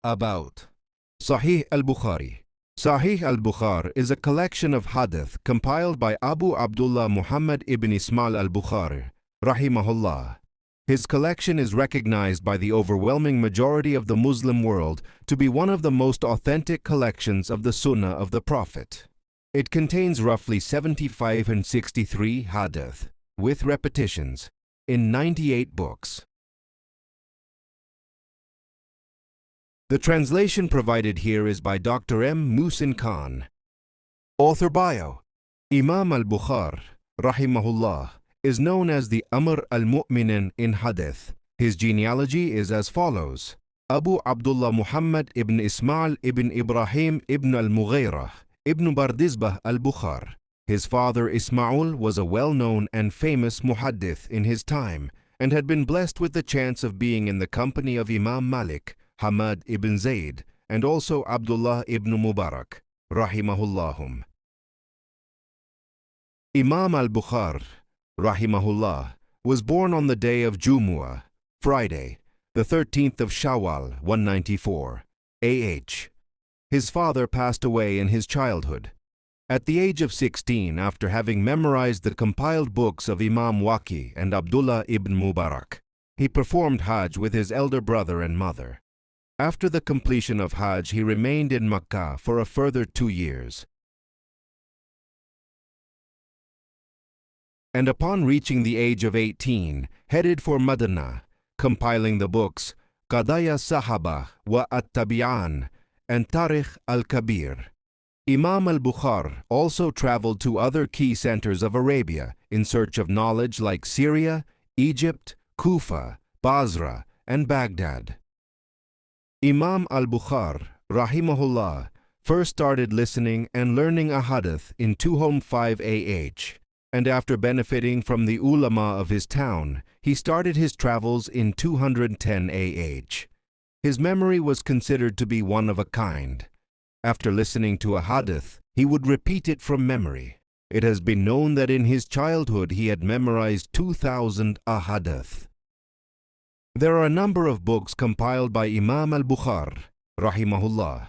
About Sahih al-Bukhari. Sahih al-Bukhari is a collection of hadith compiled by Abu Abdullah Muhammad ibn Ismail al-Bukhari, rahimahullah. His collection is recognized by the overwhelming majority of the Muslim world to be one of the most authentic collections of the Sunnah of the Prophet. It contains roughly 75 and 63 hadith, with repetitions, in 98 books. The translation provided here is by Dr. M. Muhsin Khan. Author bio. Imam al-Bukhari, rahimahullah, is known as the Amr al-Mu'minin in Hadith. His genealogy is as follows. Abu Abdullah Muhammad ibn Ismail ibn Ibrahim ibn al-Mughira ibn Bardizbah al-Bukhari. His father Ismail was a well-known and famous muhaddith in his time and had been blessed with the chance of being in the company of Imam Malik, Hamad ibn Zayd, and also Abdullah ibn Mubarak, rahimahullahum. Imam al-Bukhari, rahimahullah, was born on the day of Jumu'ah, Friday, the 13th of Shawwal, 194, AH. His father passed away in his childhood. At the age of 16, after having memorized the compiled books of Imam Waqi and Abdullah ibn Mubarak, he performed Hajj with his elder brother and mother. After the completion of Hajj, he remained in Makkah for a further 2 years. And upon reaching the age of 18, headed for Madinah, compiling the books Qadaya Sahaba wa At-Tabi'an and Tarikh al-Kabir. Imam al-Bukhari also traveled to other key centers of Arabia in search of knowledge like Syria, Egypt, Kufa, Basra, and Baghdad. Imam al-Bukhari, rahimahullah, first started listening and learning a hadith in 205 AH, and after benefiting from the ulama of his town, he started his travels in 210 AH. His memory was considered to be one of a kind. After listening to a hadith, he would repeat it from memory. It has been known that in his childhood he had memorized 2,000 ahadith. There are a number of books compiled by Imam al-Bukhari, rahimahullah.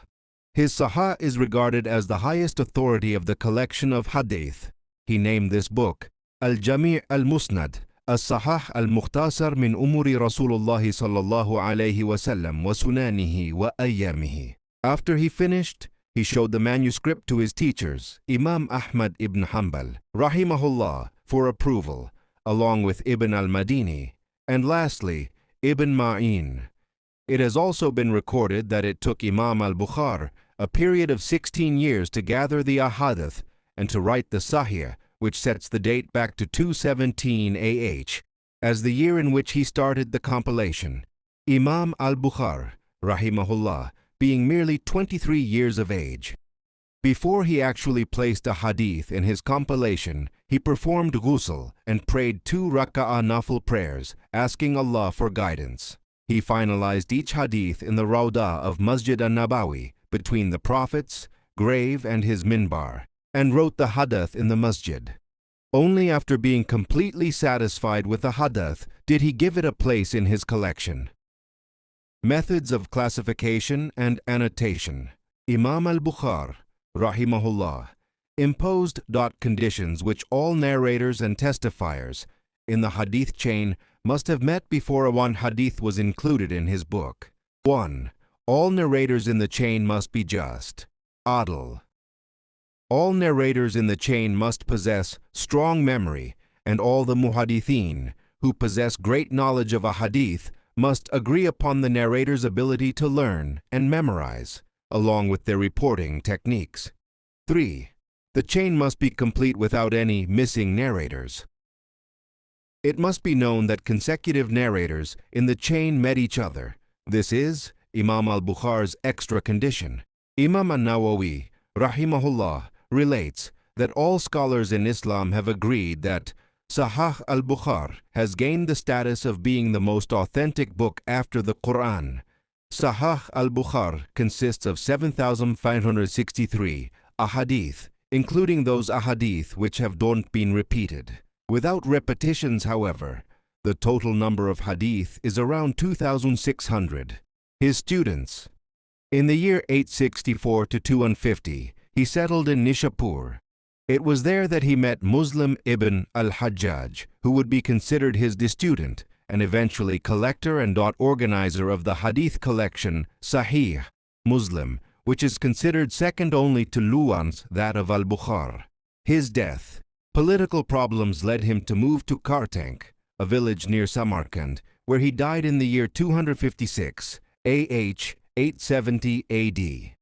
His Sahih is regarded as the highest authority of the collection of hadith. He named this book Al-Jami' al-Musnad, As-Sahih al-Mukhtasar min Umuri Rasulullah sallallahu alayhi wa sallam wa sunanihi wa ayyamihi. After he finished, he showed the manuscript to his teachers, Imam Ahmad ibn Hanbal, rahimahullah, for approval, along with Ibn al-Madini, and lastly, Ibn Ma'in. It has also been recorded that it took Imam al-Bukhari a period of 16 years to gather the ahadith and to write the Sahih, which sets the date back to 217 AH, as the year in which he started the compilation. Imam al-Bukhari, rahimahullah, being merely 23 years of age. Before he actually placed a hadith in his compilation, he performed ghusl and prayed 2 raka'ah nafil prayers, asking Allah for guidance. He finalized each hadith in the Rawdah of Masjid an-Nabawi, between the Prophet's grave and his minbar, and wrote the hadith in the masjid. Only after being completely satisfied with the hadith did he give it a place in his collection. Methods of classification and annotation. Imam al-Bukhari, rahimahullah, imposed conditions which all narrators and testifiers in the hadith chain must have met before one hadith was included in his book. 1. All narrators in the chain must be just, adl. All narrators in the chain must possess strong memory, and all the muhaddithin, who possess great knowledge of a hadith, must agree upon the narrator's ability to learn and memorize, along with their reporting techniques. 3. The chain must be complete without any missing narrators. It must be known that consecutive narrators in the chain met each other. This is Imam al-Bukhari's extra condition. Imam an-Nawawi, rahimahullah, relates that all scholars in Islam have agreed that Sahih al-Bukhari has gained the status of being the most authentic book after the Quran. Sahih al-Bukhari consists of 7,563 ahadith, including those ahadith which have not been repeated. Without repetitions, however, the total number of hadith is around 2,600. His students, In the year 864 to 250, he settled in Nishapur. It was there that he met Muslim ibn al-Hajjaj, who would be considered his student and eventually collector and organizer of the hadith collection Sahih, Muslim, which is considered second only to Luwan's, that of al-Bukhari. His death. Political problems led him to move to Kartank, a village near Samarkand, where he died in the year 256, AH 870 AD.